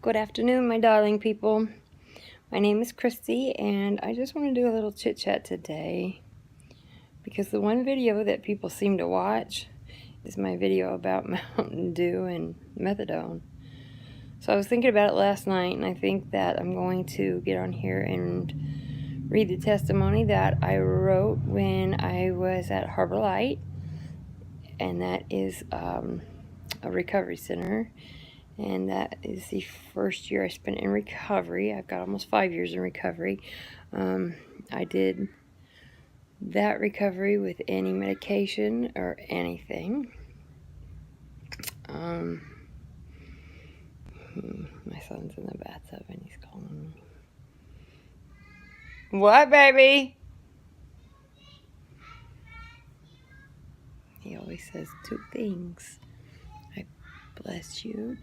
Good afternoon, my darling people. My name is Christy, and I just want to do a little chit-chat today because the one video that people seem to watch is my video about Mountain Dew and Methadone. So I was thinking about it last night, and I think that I'm going to get on here and read the testimony that I wrote when I was at Harbor Light, and that is a recovery center. And that is the first year I spent in recovery. I've got almost 5 years in recovery. I did that recovery with any medication or anything. My son's in the bathtub and he's calling me. What, baby? He always says two things. I bless you.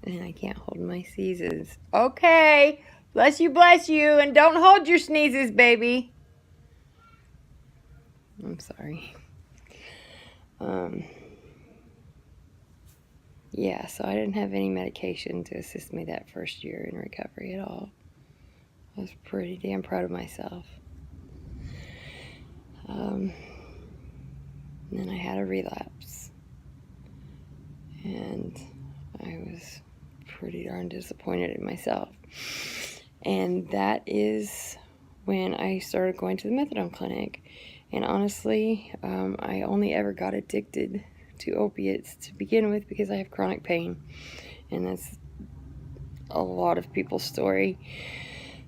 And I can't hold my sneezes. Okay. Bless you, and don't hold your sneezes, baby. I'm sorry. Yeah, so I didn't have any medication to assist me that first year in recovery at all. I was pretty damn proud of myself. And then I had a relapse. And I was pretty darn disappointed in myself. And that is when I started going to the methadone clinic. And honestly, I only ever got addicted to opiates to begin with because I have chronic pain. And that's a lot of people's story.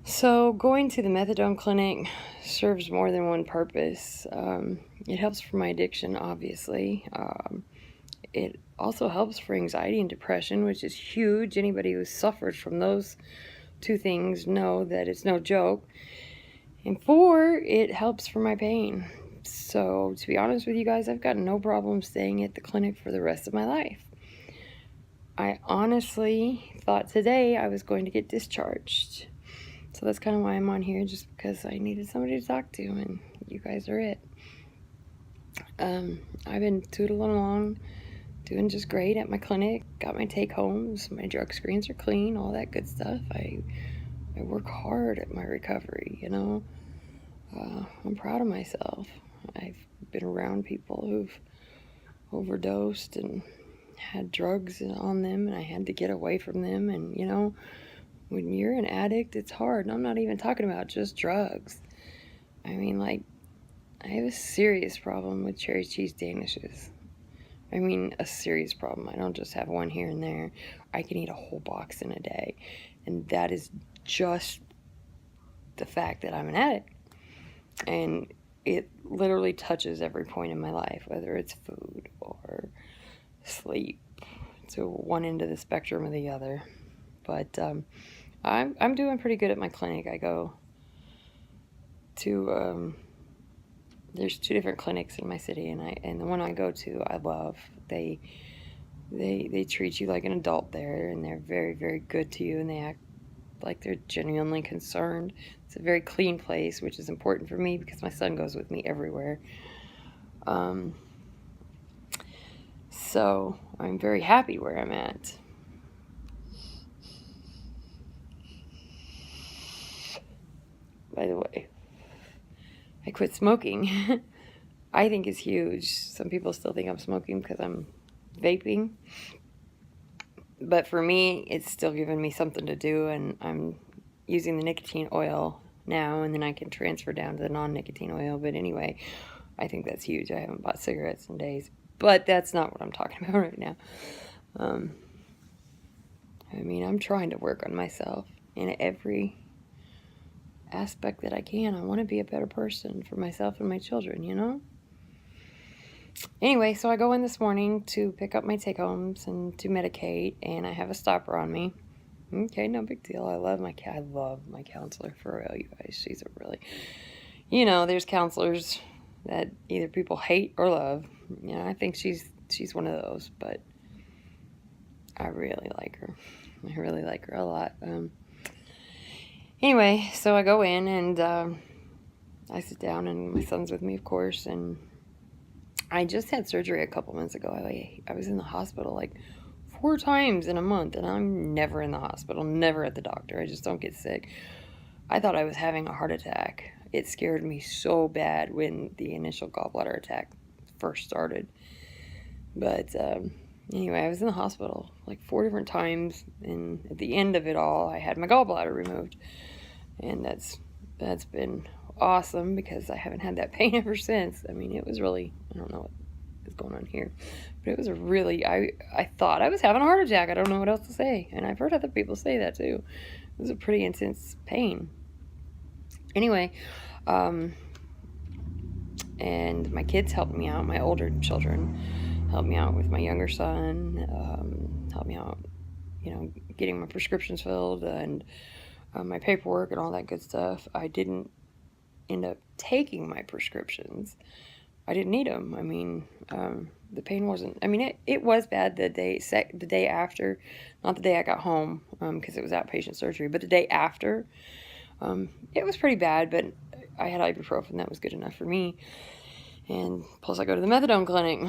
So going to the methadone clinic serves more than one purpose. It helps for my addiction, obviously. It also helps for anxiety and depression, which is huge. Anybody who's suffered from those two things know that it's no joke. And 4, it helps for my pain. So to be honest with you guys, I've got no problem staying at the clinic for the rest of my life. I honestly thought today I was going to get discharged. So that's kind of why I'm on here, just because I needed somebody to talk to, and you guys are it. I've been tootling along, doing just great at my clinic, got my take-homes, my drug screens are clean, all that good stuff. I work hard at my recovery, you know. I'm proud of myself. I've been around people who've overdosed and had drugs on them, and I had to get away from them. And, you know, when you're an addict, it's hard. And I'm not even talking about just drugs. I mean, like, I have a serious problem with cherry cheese danishes. I mean, a serious problem. I don't just have one here and there. I can eat a whole box in a day. And that is just the fact that I'm an addict. And it literally touches every point in my life, whether it's food or sleep. So one end of the spectrum or the other. But I'm doing pretty good at my clinic. I go to there's 2 different clinics in my city, and the one I go to I love. They treat you like an adult there, and they're very, very good to you, and they act like they're genuinely concerned. It's a very clean place, which is important for me because my son goes with me everywhere. So I'm very happy where I'm at. By the way, I quit smoking. I think it's huge. Some people still think I'm smoking because I'm vaping. But for me, it's still giving me something to do, and I'm using the nicotine oil now, and then I can transfer down to the non-nicotine oil. But anyway, I think that's huge. I haven't bought cigarettes in days. But that's not what I'm talking about right now. I mean, I'm trying to work on myself in every aspect that I can. I want to be a better person for myself and my children, you know? Anyway, so I go in this morning to pick up my take-homes and to medicate, and I have a stopper on me. Okay, no big deal. I love my counselor, for real, you guys. She's a really, you know, there's counselors that either people hate or love. You know, I think she's one of those, but I really like her. I really like her a lot. Anyway, so I go in, and I sit down, and my son's with me, of course, and I just had surgery a couple months ago. I was in the hospital like 4 times in a month, and I'm never in the hospital, never at the doctor. I just don't get sick. I thought I was having a heart attack. It scared me so bad when the initial gallbladder attack first started. But anyway, I was in the hospital like 4 different times, and at the end of it all, I had my gallbladder removed. And that's been awesome because I haven't had that pain ever since. I mean, it was really, I don't know what is going on here, but it was a really, I thought I was having a heart attack. I don't know what else to say. And I've heard other people say that too. It was a pretty intense pain. Anyway, and my kids helped me out. My older children helped me out with my younger son, helped me out, getting my prescriptions filled and my paperwork and all that good stuff. I didn't end up taking my prescriptions. I didn't need them. I mean, the pain wasn't, I mean, it was bad the day after, not the day I got home, because it was outpatient surgery, but the day after, it was pretty bad, but I had ibuprofen. That was good enough for me. And plus I go to the methadone clinic,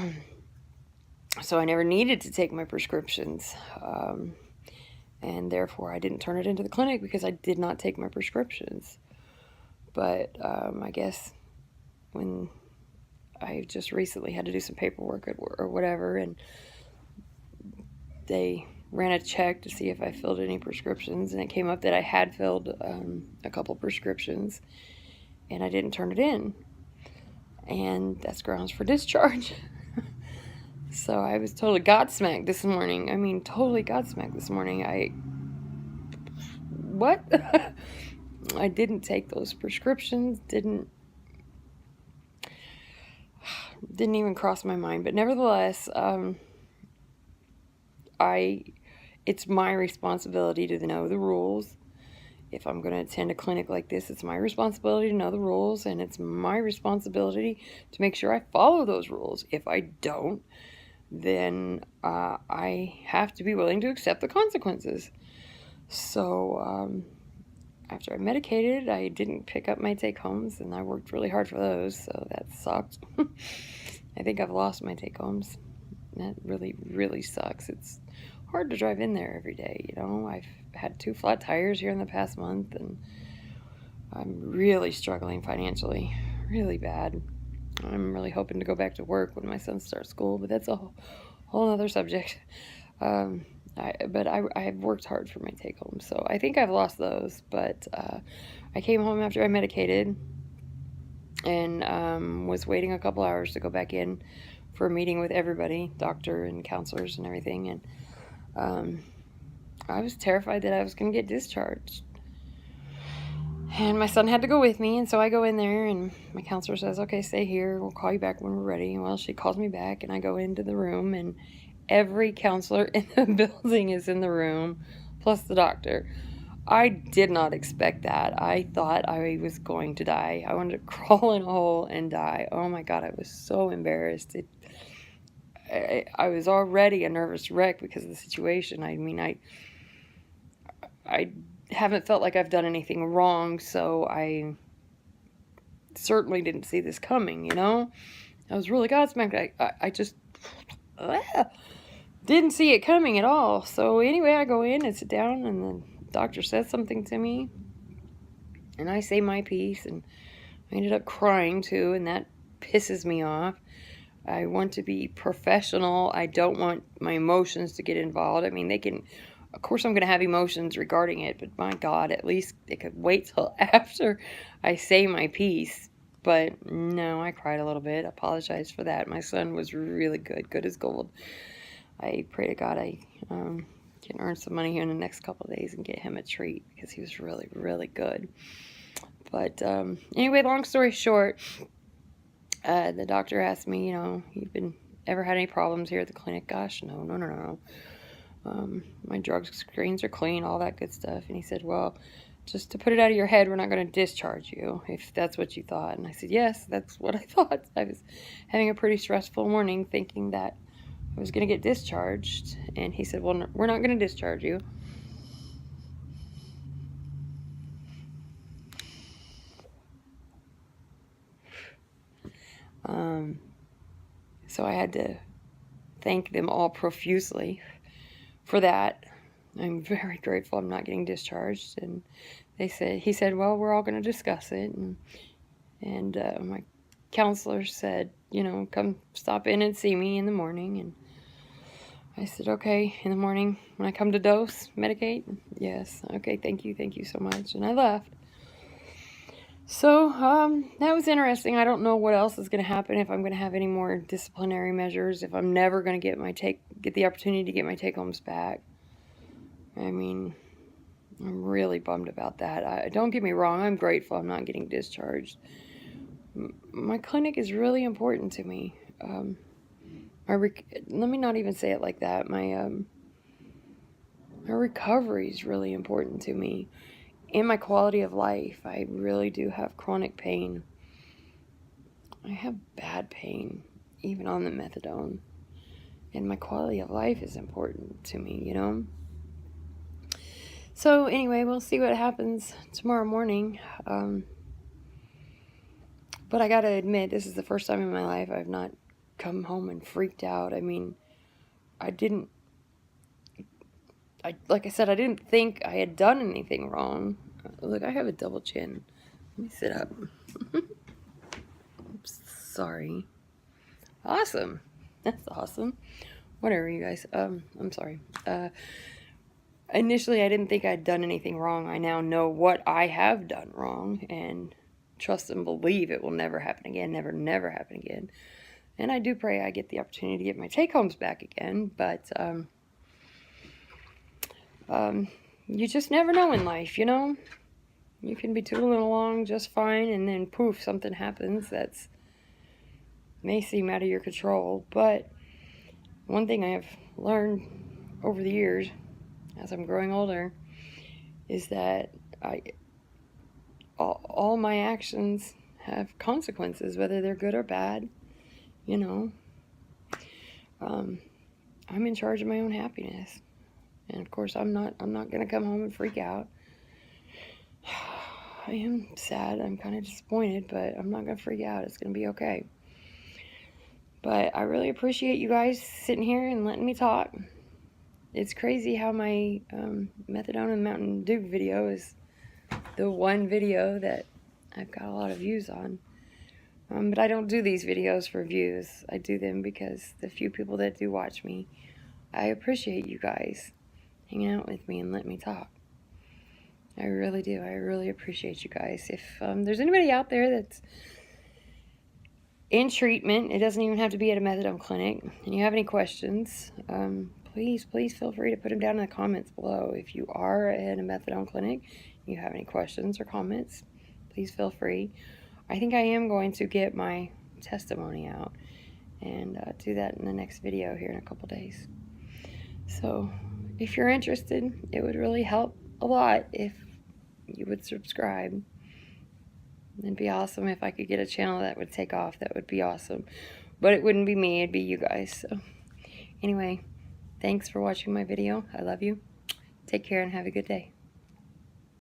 so I never needed to take my prescriptions. And therefore I didn't turn it into the clinic because I did not take my prescriptions. But I guess when I just recently had to do some paperwork or whatever, and they ran a check to see if I filled any prescriptions, and it came up that I had filled a couple prescriptions, and I didn't turn it in. And that's grounds for discharge. So I was totally godsmacked this morning. I mean, totally godsmacked this morning. What? I didn't take those prescriptions, didn't even cross my mind. But nevertheless, it's my responsibility to know the rules. If I'm going to attend a clinic like this, it's my responsibility to know the rules, and it's my responsibility to make sure I follow those rules. If I don't, then I have to be willing to accept the consequences. So after I medicated, I didn't pick up my take-homes, and I worked really hard for those, so that sucked. I think I've lost my take-homes. That really, really sucks. It's hard to drive in there every day, I've had 2 flat tires here in the past month, and I'm really struggling financially, really bad. I'm really hoping to go back to work when my son starts school, but that's a whole other subject. But I've worked hard for my take-home, so I think I've lost those. But I came home after I medicated and was waiting a couple hours to go back in for a meeting with everybody, doctor and counselors and everything, and I was terrified that I was going to get discharged. And my son had to go with me, and so I go in there, and my counselor says, okay, stay here, we'll call you back when we're ready. Well, she calls me back, and I go into the room, and every counselor in the building is in the room, plus the doctor. I did not expect that. I thought I was going to die. I wanted to crawl in a hole and die. Oh my God, I was so embarrassed. I was already a nervous wreck because of the situation. I mean, I haven't felt like I've done anything wrong, so I certainly didn't see this coming, I was really godsmacked. I just didn't see it coming at all. So anyway, I go in and sit down, and the doctor says something to me, and I say my piece, and I ended up crying too, and that pisses me off. I want to be professional. I don't want my emotions to get involved. I mean, of course I'm going to have emotions regarding it, but my God, at least it could wait till after I say my piece. But no, I cried a little bit. I apologized for that. My son was really good as gold. I pray to God I can earn some money here in the next couple of days and get him a treat, because he was really, really good. But anyway, long story short, the doctor asked me, you've ever had any problems here at the clinic? Gosh, no. My drug screens are clean, all that good stuff. And he said, well, just to put it out of your head, we're not going to discharge you, if that's what you thought. And I said, yes, that's what I thought. I was having a pretty stressful morning thinking that I was going to get discharged. And he said, well, no, we're not going to discharge you. So I had to thank them all profusely for that. I'm very grateful I'm not getting discharged. And he said, well, we're all going to discuss it. And my counselor said, come stop in and see me in the morning. And I said, okay, in the morning when I come to medicate? Yes. Okay, thank you so much. And I left. So, that was interesting. I don't know what else is going to happen, if I'm going to have any more disciplinary measures, if I'm never going to get the opportunity to get my take-homes back. I mean, I'm really bummed about that. Don't get me wrong, I'm grateful I'm not getting discharged. My clinic is really important to me. Let me not even say it like that. My recovery is really important to me. In my quality of life, I really do have chronic pain. I have bad pain, even on the methadone. And my quality of life is important to me, So anyway, we'll see what happens tomorrow morning. But I gotta admit, this is the first time in my life I've not come home and freaked out. I mean, like I said, I didn't think I had done anything wrong. Look, I have a double chin. Let me sit up. Oops, sorry. Awesome. That's awesome. Whatever, you guys. I'm sorry. Initially, I didn't think I'd done anything wrong. I now know what I have done wrong, and trust and believe it will never happen again. Never happen again. And I do pray I get the opportunity to get my take-homes back again, but you just never know in life, You can be tootling along just fine, and then poof, something happens that's may seem out of your control. But one thing I have learned over the years, as I'm growing older, is that all my actions have consequences, whether they're good or bad. I'm in charge of my own happiness. And of course, I'm not going to come home and freak out. I am sad. I'm kind of disappointed, but I'm not going to freak out. It's going to be okay. But I really appreciate you guys sitting here and letting me talk. It's crazy how my Methadone and Mountain Dew video is the one video that I've got a lot of views on. But I don't do these videos for views. I do them because the few people that do watch me, I appreciate you guys hanging out with me and letting me talk. I really do. I really appreciate you guys. If there's anybody out there that's in treatment, it doesn't even have to be at a methadone clinic, and you have any questions, please feel free to put them down in the comments below. If you are at a methadone clinic, you have any questions or comments, please feel free. I think I am going to get my testimony out and do that in the next video here in a couple days. So if you're interested, it would really help a lot if you would subscribe. It'd be awesome if I could get a channel that would take off. That would be awesome. But it wouldn't be me, it'd be you guys. So anyway, thanks for watching my video. I love you. Take care and have a good day.